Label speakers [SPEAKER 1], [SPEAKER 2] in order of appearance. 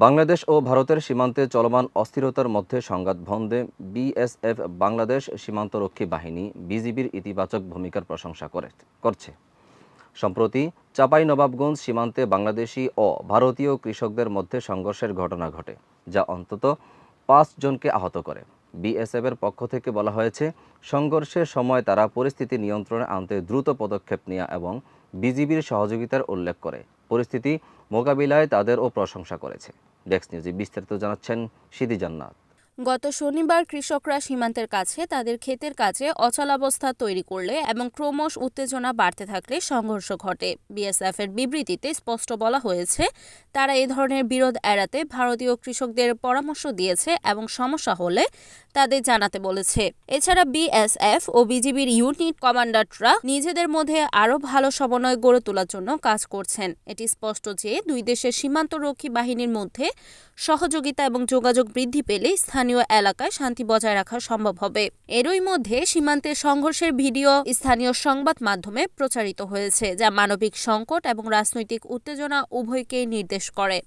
[SPEAKER 1] বাংলাদেশ ও ভারতের সীমান্তে চলমান অস্থিরতার মধ্যে সংঘাত বন্ধে বিএসএফ বাংলাদেশ সীমান্তরক্ষী বাহিনী বিজিবির ইতিবাচক ভূমিকার প্রশংসা করছে। সম্প্রতি চাঁপাইনবাবগঞ্জ সীমান্তে বাংলাদেশি ও ভারতীয় কৃষকদের মধ্যে সংঘর্ষের ঘটনা ঘটে, যা অন্তত ৫ জনকে আহত করে। বিএসএফের পক্ষ থেকে বলা হয়েছে, সংঘর্ষের সময় তারা পরিস্থিতি নিয়ন্ত্রণে আনতে দ্রুত পদক্ষেপ নেয়া এবং বিজিবির সহযোগিতার উল্লেখ করে পরিস্থিতি মোকাবিলায় তাদেরও প্রশংসা করেছে। ডেস্ক নিউজে বিস্তারিত জানাচ্ছেন সিদি জান্নাত।
[SPEAKER 2] গত শনিবার কৃষকরা সীমান্তের কাছে তাদের ক্ষেতের কাজে অচলাবস্থা তৈরি করলে এবং ক্রমশ উত্তেজনা বাড়তে থাকলে সংঘর্ষ ঘটে। বিএসএফ এর বিবৃতিতে স্পষ্ট বলা হয়েছে, তারা এই ধরনের বিরোধ এড়াতে ভারতীয় কৃষকদের পরামর্শ দিয়েছে এবং সমস্যা হলে তাদের জানাতে বলেছে। এছাড়া বিএসএফ ও বিজিবির ইউনিট কমান্ডাররা নিজেদের মধ্যে আরও ভালো সমন্বয় গড়ে তোলার জন্য কাজ করছেন। এটি স্পষ্ট যে দুই দেশের সীমান্তরক্ষী বাহিনীর মধ্যে সহযোগিতা এবং যোগাযোগ বৃদ্ধি পেলে স্থানীয় এলাকায় শান্তি বজায় রাখা সম্ভব হবে। এরই মধ্যে সীমান্তের সংঘর্ষের ভিডিও স্থানীয় সংবাদ মাধ্যমে প্রচারিত হয়েছে, যা মানবিক সংকট এবং রাজনৈতিক উত্তেজনা উভয়কেই নির্দেশ করে।